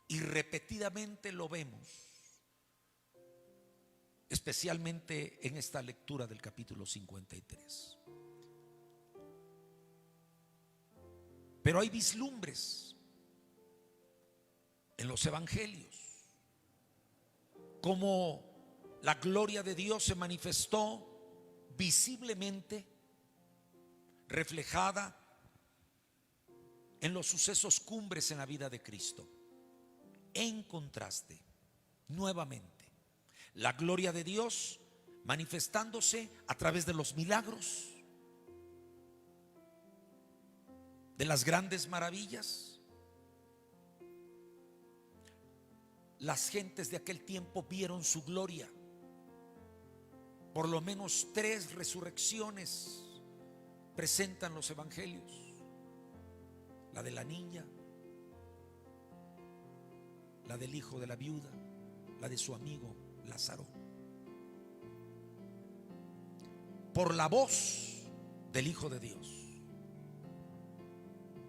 Y repetidamente lo vemos, especialmente en esta lectura del capítulo 53. Pero hay vislumbres en los evangelios, como la gloria de Dios se manifestó visiblemente reflejada en los sucesos cumbres en la vida de Cristo. En contraste, nuevamente, la gloria de Dios manifestándose a través de los milagros, de las grandes maravillas. Las gentes de aquel tiempo vieron su gloria. Por lo menos 3 resurrecciones presentan los evangelios: la de la niña, la del hijo de la viuda, la de su amigo Lázaro. Por la voz del Hijo de Dios,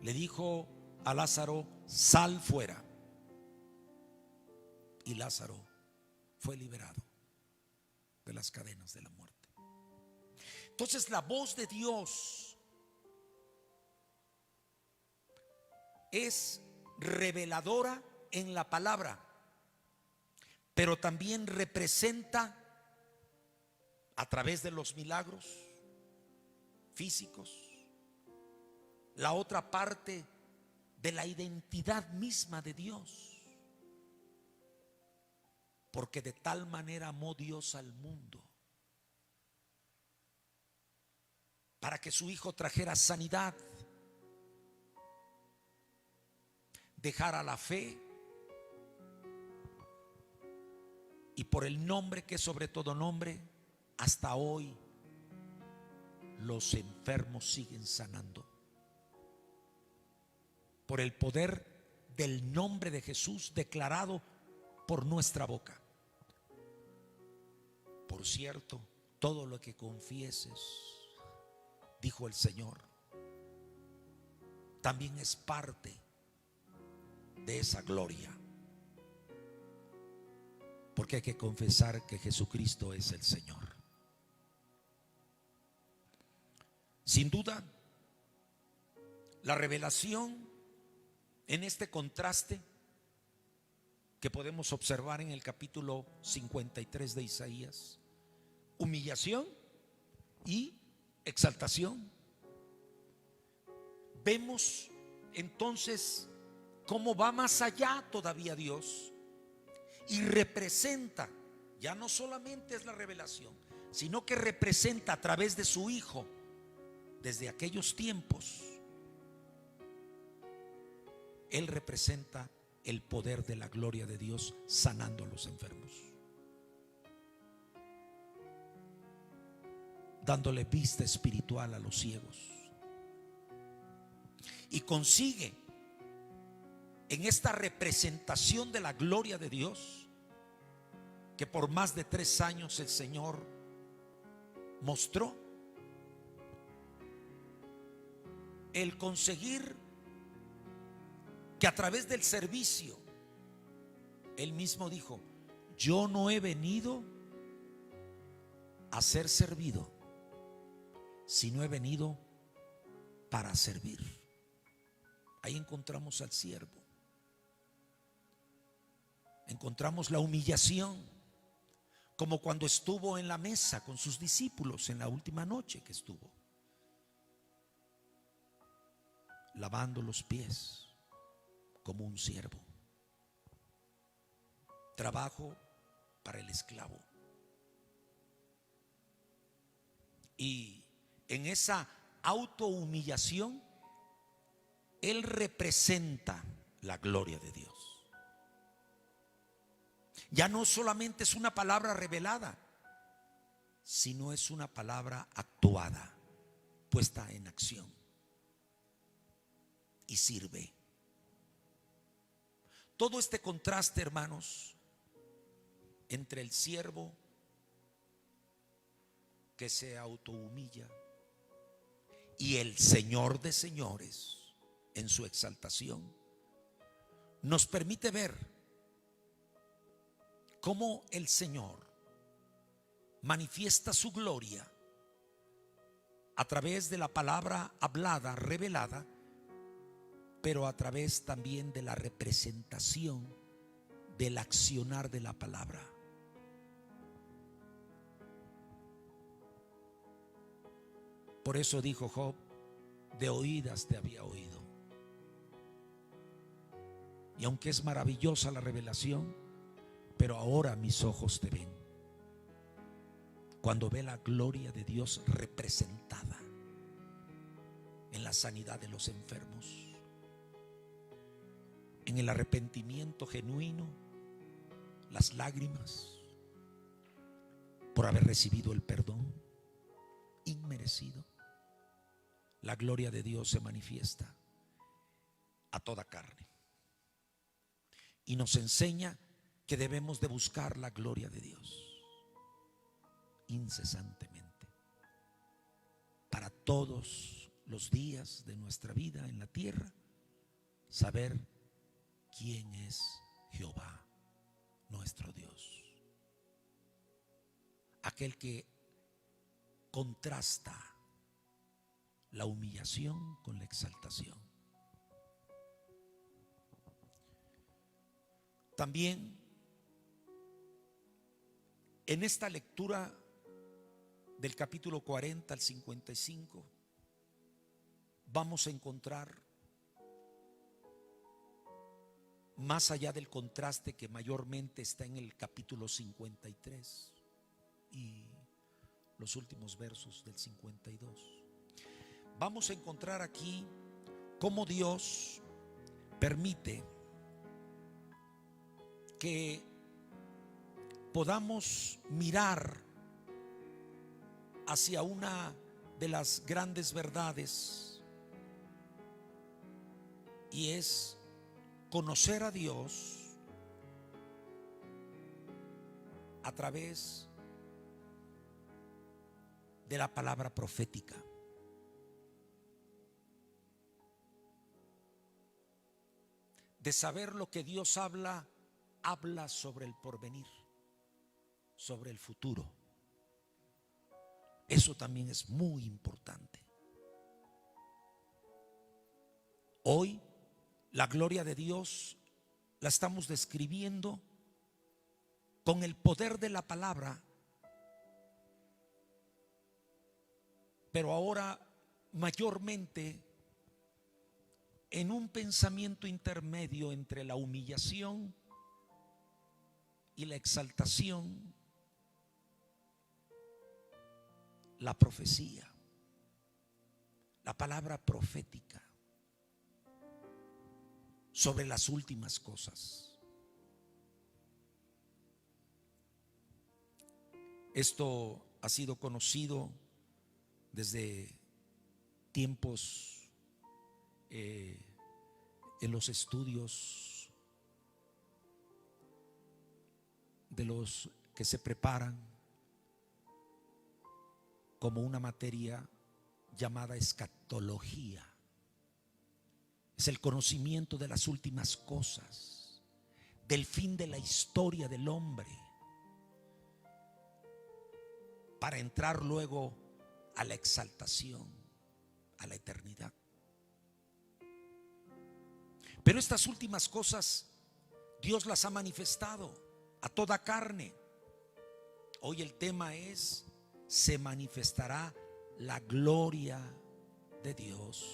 le dijo a Lázaro: sal fuera. Y Lázaro fue liberado de las cadenas de la muerte. Entonces, la voz de Dios es reveladora en la palabra, pero también representa, a través de los milagros físicos, la otra parte de la identidad misma de Dios. Porque de tal manera amó Dios al mundo, para que su Hijo trajera sanidad, dejara la fe, y por el nombre que es sobre todo nombre, hasta hoy los enfermos siguen sanando. Por el poder del nombre de Jesús declarado por nuestra boca. Por cierto, todo lo que confieses, dijo el Señor, también es parte de esa gloria. Porque hay que confesar que Jesucristo es el Señor. Sin duda, la revelación en este contraste que podemos observar en el capítulo 53 de Isaías: humillación y exaltación. Vemos entonces cómo va más allá todavía Dios y representa, ya no solamente es la revelación, sino que representa a través de su Hijo, desde aquellos tiempos, Él representa el poder de la gloria de Dios sanando a los enfermos, dándole vista espiritual a los ciegos. Y consigue en esta representación de la gloria de Dios, que por más de 3 años el Señor mostró, el conseguir que a través del servicio, Él mismo dijo: yo no he venido a ser servido, sino he venido para servir. Ahí encontramos al siervo, encontramos la humillación, como cuando estuvo en la mesa con sus discípulos en la última noche que estuvo, lavando los pies como un siervo. Trabajo para el esclavo. Y en esa autohumillación, Él representa la gloria de Dios. Ya no solamente es una palabra revelada, sino es una palabra actuada, puesta en acción, y sirve. Todo este contraste, hermanos, entre el siervo que se autohumilla y el Señor de señores en su exaltación, nos permite ver cómo el Señor manifiesta su gloria a través de la palabra hablada, revelada, pero a través también de la representación del accionar de la palabra. Por eso dijo Job: de oídas te había oído. Y aunque es maravillosa la revelación, pero ahora mis ojos te ven. Cuando ve la gloria de Dios representada en la sanidad de los enfermos, en el arrepentimiento genuino, las lágrimas por haber recibido el perdón inmerecido, la gloria de Dios se manifiesta a toda carne y nos enseña que debemos de buscar la gloria de Dios incesantemente para todos los días de nuestra vida en la tierra, saber quién es Jehová nuestro Dios, aquel que contrasta la humillación con la exaltación. También en esta lectura del capítulo 40 al 55 vamos a encontrar, más allá del contraste que mayormente está en el capítulo 53 y los últimos versos del 52, vamos a encontrar aquí cómo Dios permite que podamos mirar hacia una de las grandes verdades, y es conocer a Dios a través de la palabra profética. De saber lo que Dios habla sobre el porvenir, sobre el futuro. Eso también es muy importante. Hoy la gloria de Dios la estamos describiendo con el poder de la palabra, pero ahora mayormente en un pensamiento intermedio entre la humillación y la exaltación, la profecía, la palabra profética sobre las últimas cosas. Esto ha sido conocido desde tiempos en los estudios de los que se preparan como una materia llamada escatología. Es el conocimiento de las últimas cosas, del fin de la historia del hombre, para entrar luego a la exaltación, a la eternidad. Pero estas últimas cosas Dios las ha manifestado a toda carne. Hoy el tema es: se manifestará la gloria de Dios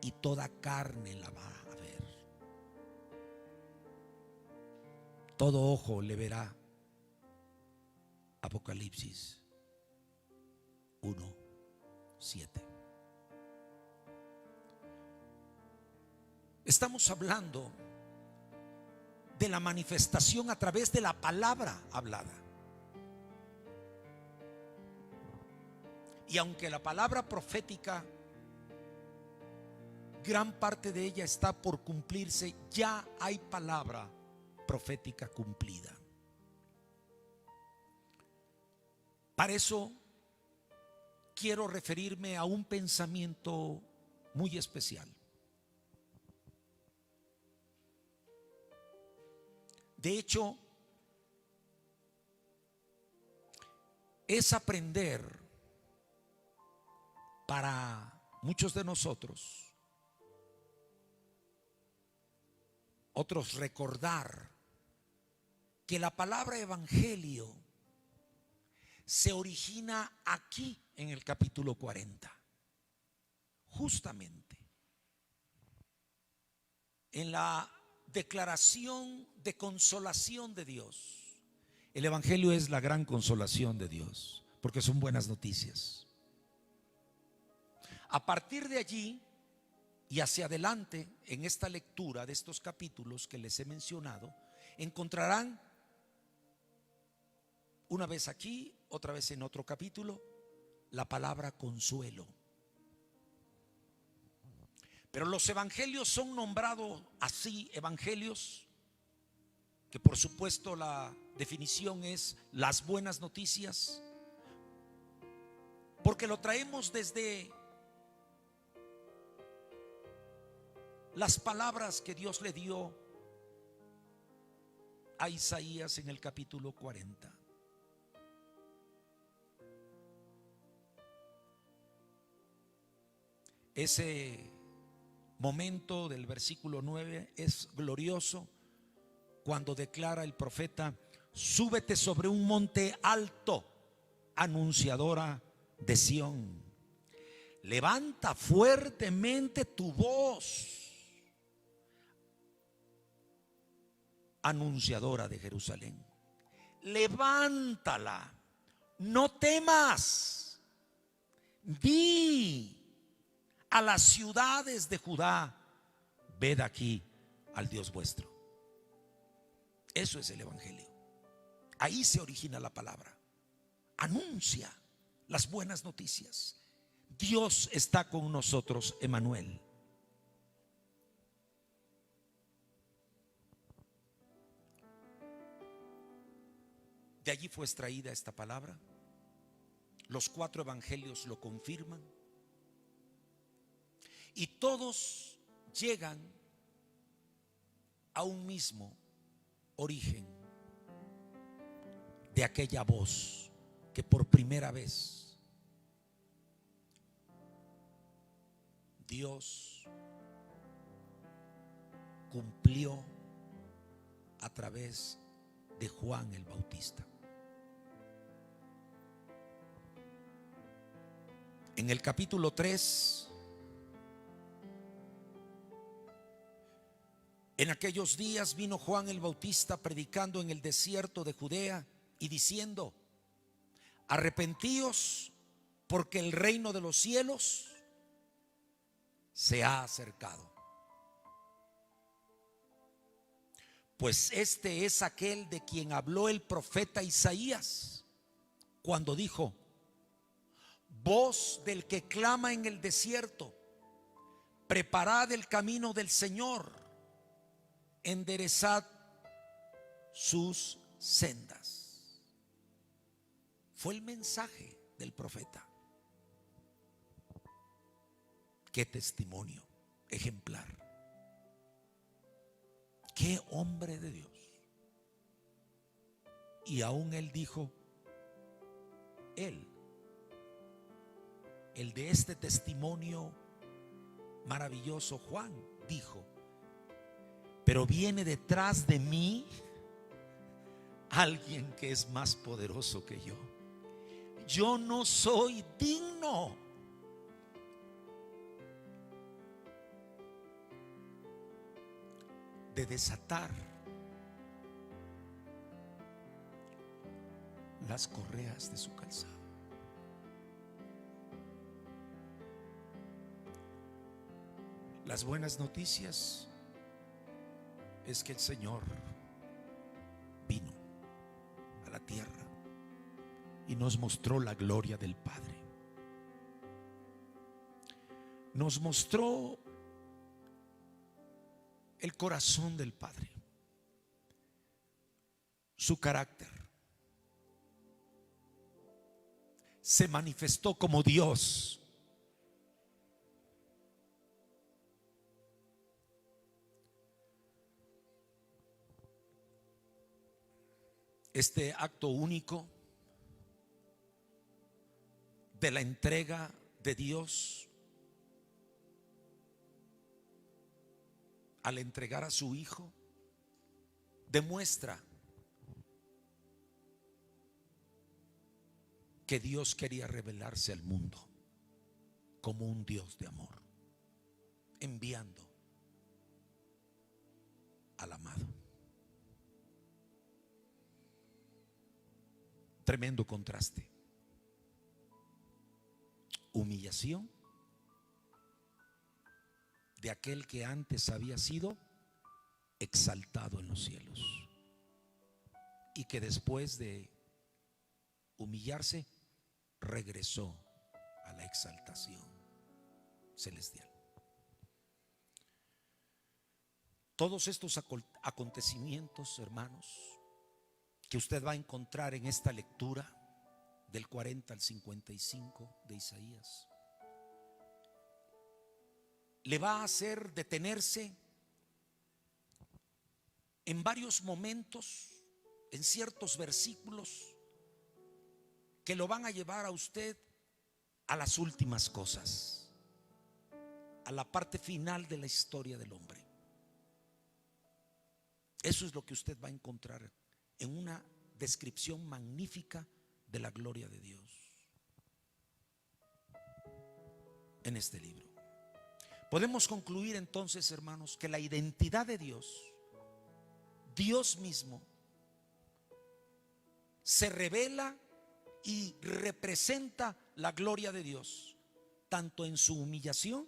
y toda carne la va a ver. Todo ojo le verá. Apocalipsis 1:7. Estamos hablando de la manifestación a través de la palabra hablada. Y aunque la palabra profética, gran parte de ella está por cumplirse, ya hay palabra profética cumplida. Para eso quiero referirme a un pensamiento muy especial. De hecho, es aprender para muchos de nosotros, otros recordar que la palabra evangelio se origina aquí en el capítulo 40, justamente en la declaración de consolación de Dios. El evangelio es la gran consolación de Dios, porque son buenas noticias. A partir de allí y hacia adelante, en esta lectura de estos capítulos que les he mencionado, encontrarán una vez aquí, otra vez en otro capítulo, la palabra consuelo. Pero los evangelios son nombrados así, evangelios, que por supuesto la definición es las buenas noticias, porque lo traemos desde las palabras que Dios le dio a Isaías en el capítulo 40. Ese momento del versículo 9 es glorioso, cuando declara el profeta: súbete sobre un monte alto, anunciadora de Sión, levanta fuertemente tu voz, anunciadora de Jerusalén, levántala, no temas, di a las ciudades de Judá: ved aquí al Dios vuestro. Eso es el evangelio. Ahí se origina la palabra. Anuncia las buenas noticias. Dios está con nosotros, Emmanuel. De allí fue extraída esta palabra. Los 4 evangelios lo confirman. Y todos llegan a un mismo origen de aquella voz que por primera vez Dios cumplió a través de Juan el Bautista. En el capítulo 3, en aquellos días vino Juan el Bautista predicando en el desierto de Judea y diciendo: arrepentíos, porque el reino de los cielos se ha acercado. Pues este es aquel de quien habló el profeta Isaías cuando dijo: voz del que clama en el desierto, preparad el camino del Señor, enderezad sus sendas. Fue el mensaje del profeta. Qué testimonio ejemplar. Qué hombre de Dios. Y aún él dijo, el de este testimonio maravilloso, Juan, dijo: pero viene detrás de mí alguien que es más poderoso que yo. Yo no soy digno de desatar las correas de su calzado. Las buenas noticias es que el Señor vino a la tierra y nos mostró la gloria del Padre. Nos mostró el corazón del Padre, su carácter. Se manifestó como Dios. este acto único de la entrega de Dios al entregar a su Hijo demuestra que Dios quería revelarse al mundo como un Dios de amor, enviando al amado. Tremendo contraste. Humillación de aquel que antes había sido exaltado en los cielos y que después de humillarse regresó a la exaltación celestial. Todos estos acontecimientos, hermanos, que usted va a encontrar en esta lectura del 40 al 55 de Isaías, le va a hacer detenerse en varios momentos, en ciertos versículos que lo van a llevar a usted a las últimas cosas, a la parte final de la historia del hombre. Eso es lo que usted va a encontrar en una descripción magnífica de la gloria de Dios en este libro. Podemos concluir entonces, hermanos, que la identidad de Dios, Dios mismo, se revela y representa la gloria de Dios, tanto en su humillación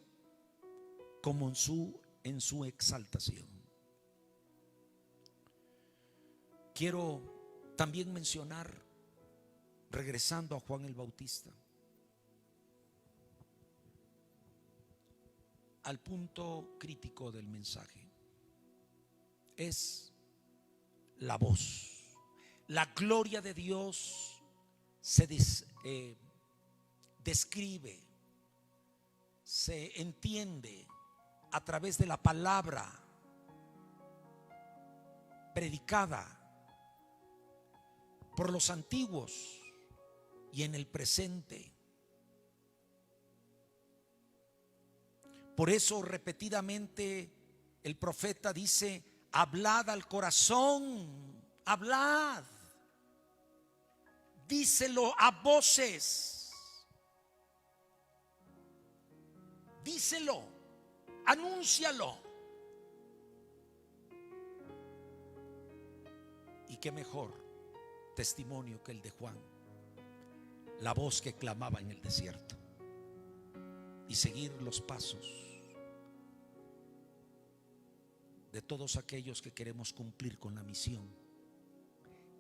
como en su exaltación. Quiero también mencionar, regresando a Juan el Bautista, al punto crítico del mensaje, es la voz. La gloria de Dios se describe, se entiende a través de la palabra predicada por los antiguos y en el presente. Por eso repetidamente el profeta dice: hablad al corazón, hablad, díselo a voces, díselo, anúncialo. Y qué mejor testimonio que el de Juan, la voz que clamaba en el desierto, y seguir los pasos de todos aquellos que queremos cumplir con la misión,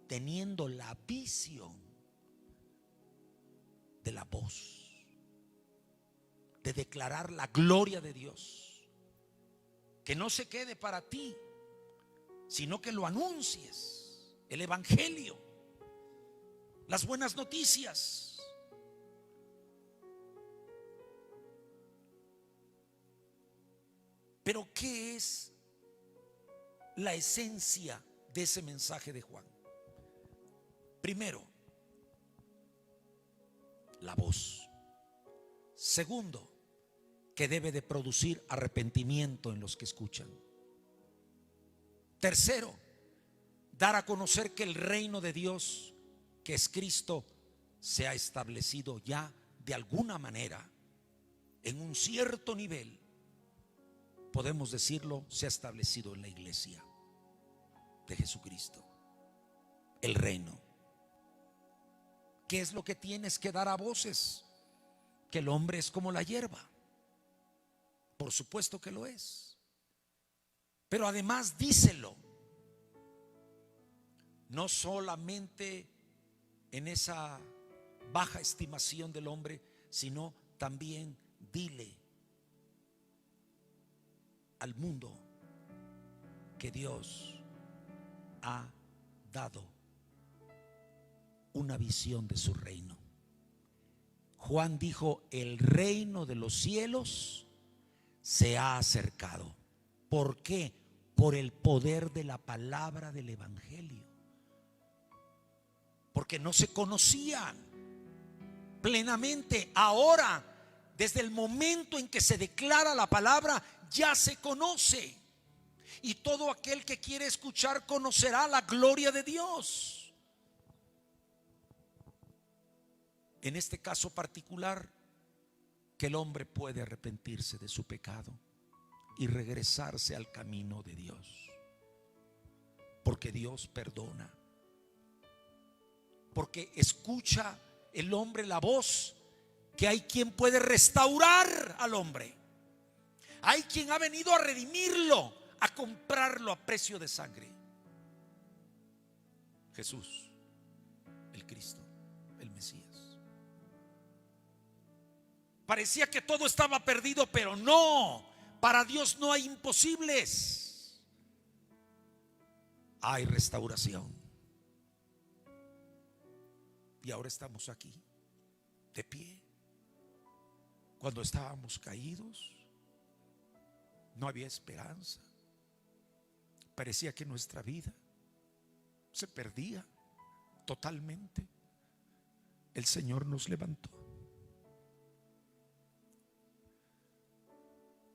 teniendo la visión de la voz, de declarar la gloria de Dios, que no se quede para ti, sino que lo anuncies, el evangelio, las buenas noticias. Pero ¿qué es la esencia de ese mensaje de Juan? Primero, la voz. Segundo, que debe de producir arrepentimiento en los que escuchan. Tercero, dar a conocer que el reino de Dios, que es Cristo, se ha establecido ya de alguna manera, en un cierto nivel, podemos decirlo, se ha establecido en la iglesia de Jesucristo, el reino. ¿Qué es lo que tienes que dar a voces? Que el hombre es como la hierba. Por supuesto que lo es, pero además díselo, no solamente en esa baja estimación del hombre, sino también dile al mundo que Dios ha dado una visión de su reino. Juan dijo: el reino de los cielos se ha acercado. ¿Por qué? Por el poder de la palabra del evangelio. porque no se conocían plenamente. Ahora, desde el momento en que se declara la palabra, ya se conoce. Y todo aquel que quiere escuchar conocerá la gloria de Dios. En este caso particular, que el hombre puede arrepentirse de su pecado y regresarse al camino de Dios, porque Dios perdona, porque escucha el hombre la voz que hay quien puede restaurar al hombre, hay quien ha venido a redimirlo, a comprarlo a precio de sangre. Jesús, el Cristo, el Mesías. Parecía que todo estaba perdido, pero no. Para Dios no hay imposibles. Hay restauración. Y ahora estamos aquí, de pie. Cuando estábamos caídos, no había esperanza. Parecía que nuestra vida se perdía totalmente. El Señor nos levantó.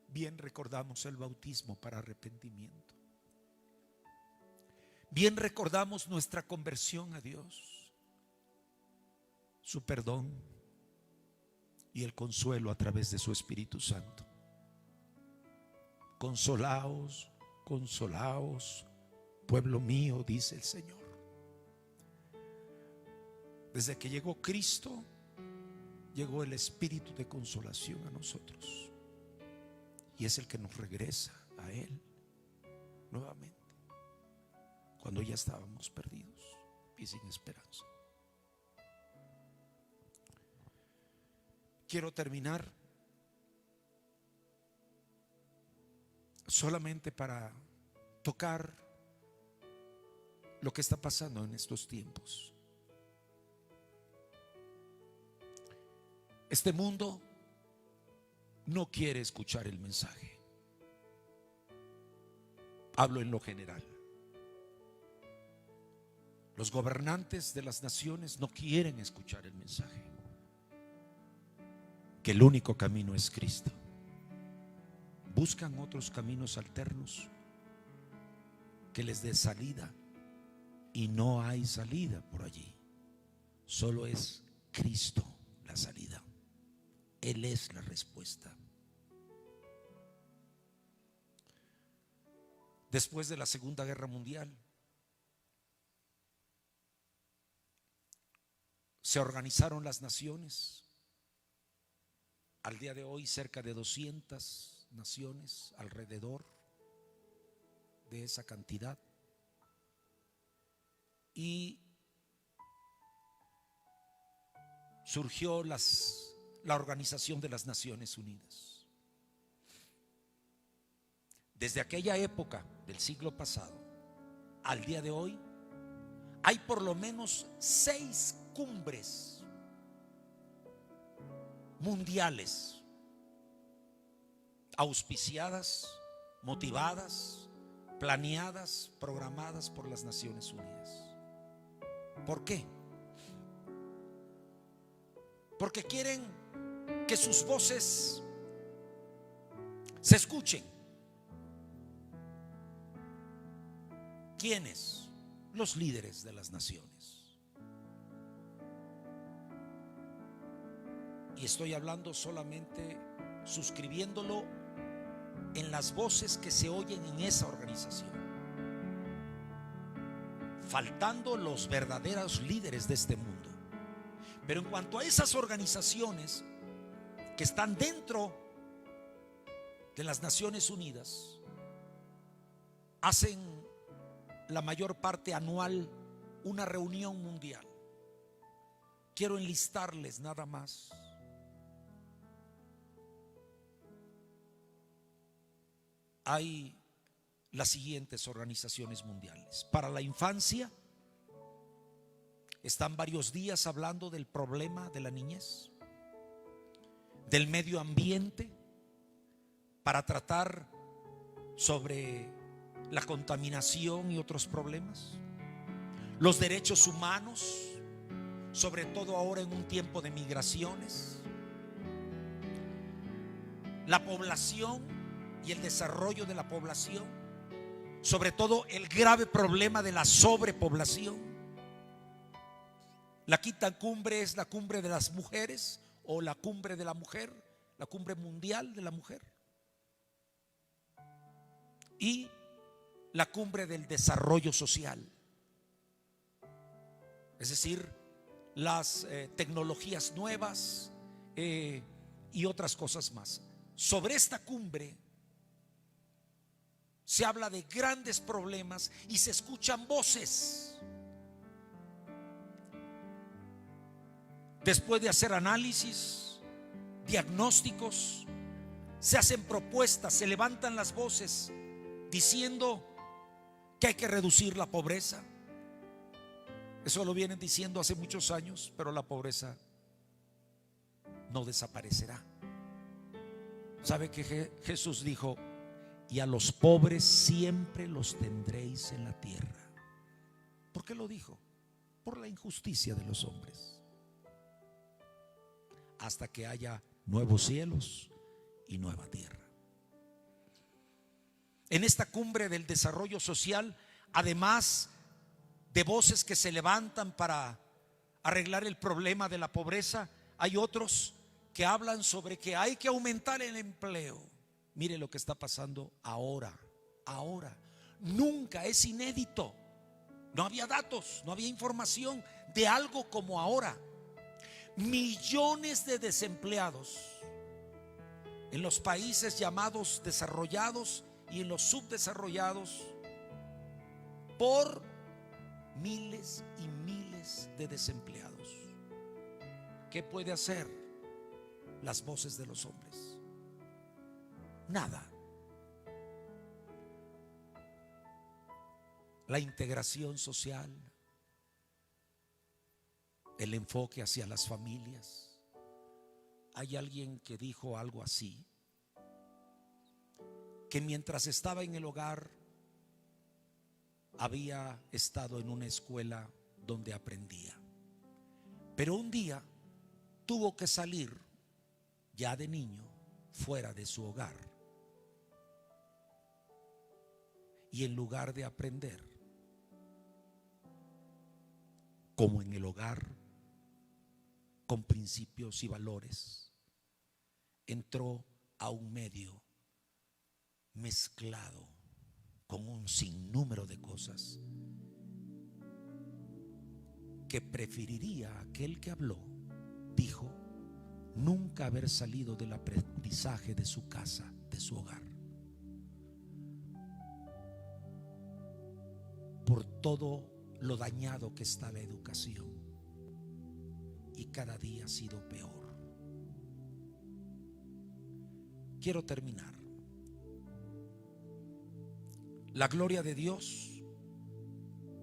Bien recordamos el bautismo para arrepentimiento. Bien recordamos nuestra conversión a Dios, su perdón y el consuelo a través de su Espíritu Santo. Consolaos, consolaos, pueblo mío, dice el Señor. Desde que llegó Cristo, llegó el Espíritu de consolación a nosotros. Y es el que nos regresa a Él nuevamente, cuando ya estábamos perdidos y sin esperanza. Quiero terminar solamente para tocar lo que está pasando en estos tiempos. Este mundo no quiere escuchar el mensaje. Hablo en lo general. Los gobernantes de las naciones no quieren escuchar el mensaje, que el único camino es Cristo. Buscan otros caminos alternos que les dé salida, y no hay salida por allí. Solo es Cristo la salida. Él es la respuesta. Después de la Segunda Guerra Mundial, se organizaron las naciones. Al día de hoy, cerca de 200 naciones alrededor de esa cantidad. Y surgió la Organización de las Naciones Unidas. Desde aquella época del siglo pasado al día de hoy, hay por lo menos 6 cumbres mundiales auspiciadas, motivadas, planeadas, programadas por las Naciones Unidas. ¿Por qué? Porque quieren que sus voces se escuchen. ¿Quiénes? Los líderes de las naciones. Y estoy hablando solamente suscribiéndolo en las voces que se oyen en esa organización, faltando los verdaderos líderes de este mundo. Pero en cuanto a esas organizaciones que están dentro de las Naciones Unidas, hacen la mayor parte anual una reunión mundial. Quiero enlistarles nada más. Hay las siguientes organizaciones mundiales. Para la infancia, están varios días hablando del problema de la niñez, del medio ambiente, para tratar sobre la contaminación y otros problemas, los derechos humanos, sobre todo ahora en un tiempo de migraciones. La población y el desarrollo de la población, sobre todo el grave problema de la sobrepoblación. La quinta cumbre es la cumbre de las mujeres, o la cumbre de la mujer, la cumbre mundial de la mujer, y la cumbre del desarrollo social, es decir, las tecnologías nuevas y otras cosas más. Sobre esta cumbre se habla de grandes problemas y se escuchan voces. Después de hacer análisis, diagnósticos, se hacen propuestas, se levantan las voces diciendo que hay que reducir la pobreza. Eso lo vienen diciendo hace muchos años, pero la pobreza no desaparecerá. ¿Sabe que Jesús dijo? Y a los pobres siempre los tendréis en la tierra. ¿Por qué lo dijo? Por la injusticia de los hombres. Hasta que haya nuevos cielos y nueva tierra. En esta cumbre del desarrollo social, además de voces que se levantan para arreglar el problema de la pobreza, hay otros que hablan sobre que hay que aumentar el empleo. Mire lo que está pasando ahora. Nunca, es inédito. No había datos, no había información de algo como ahora. Millones de desempleados en los países llamados desarrollados y en los subdesarrollados, por miles y miles de desempleados. ¿Qué puede hacer las voces de los hombres? Nada. La integración social, el enfoque hacia las familias. Hay alguien que dijo algo así, que mientras estaba en el hogar había estado en una escuela donde aprendía, pero un día tuvo que salir ya de niño fuera de su hogar, y en lugar de aprender como en el hogar con principios y valores, entró a un medio mezclado con un sinnúmero de cosas que preferiría aquel que habló, dijo, nunca haber salido del aprendizaje de su casa, de su hogar, por todo lo dañado que está la educación, y cada día ha sido peor. Quiero terminar. La gloria de Dios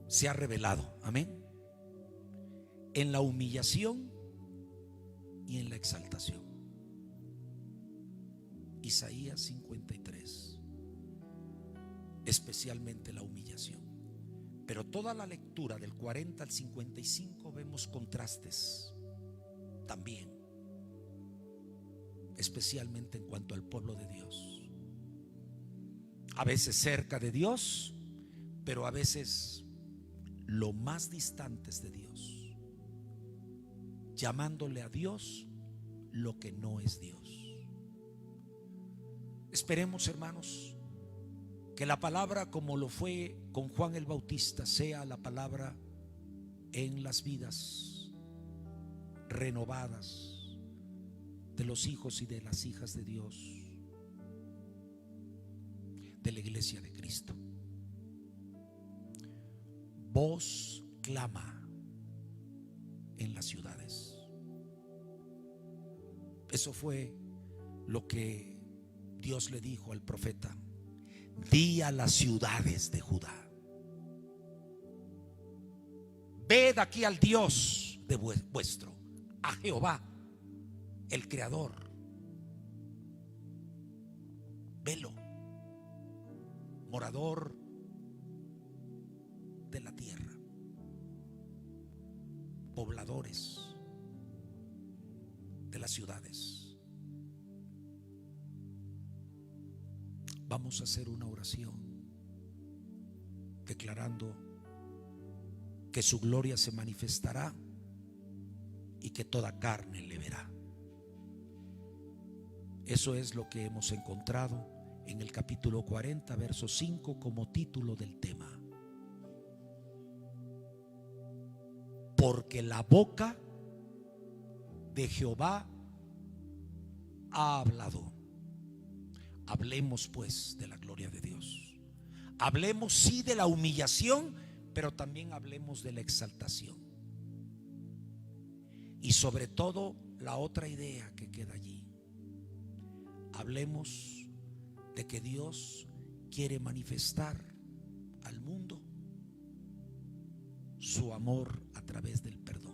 se ha revelado, amén, en la humillación y en la exaltación. Isaías 53, especialmente la humillación. Pero toda la lectura del 40 al 55 vemos contrastes también, especialmente en cuanto al pueblo de Dios. A veces cerca de Dios, pero a veces lo más distantes de Dios, llamándole a Dios lo que no es Dios. Esperemos, hermanos, que la palabra, como lo fue con Juan el Bautista, sea la palabra en las vidas renovadas de los hijos y de las hijas de Dios, de la iglesia de Cristo. Voz clama en las ciudades. Eso fue lo que Dios le dijo al profeta: di a las ciudades de Judá, ved aquí al Dios de vuestro, a Jehová, el Creador. Velo, morador de la tierra. pobladores de las ciudades. Vamos a hacer una oración declarando que su gloria se manifestará y que toda carne le verá. Eso es lo que hemos encontrado en el capítulo 40, verso 5, como título del tema. Porque la boca de Jehová ha hablado. Hablemos pues de la gloria de Dios. Hablemos sí de la humillación, pero también hablemos de la exaltación. Y sobre todo la otra idea que queda allí. Hablemos de que Dios quiere manifestar al mundo su amor a través del perdón.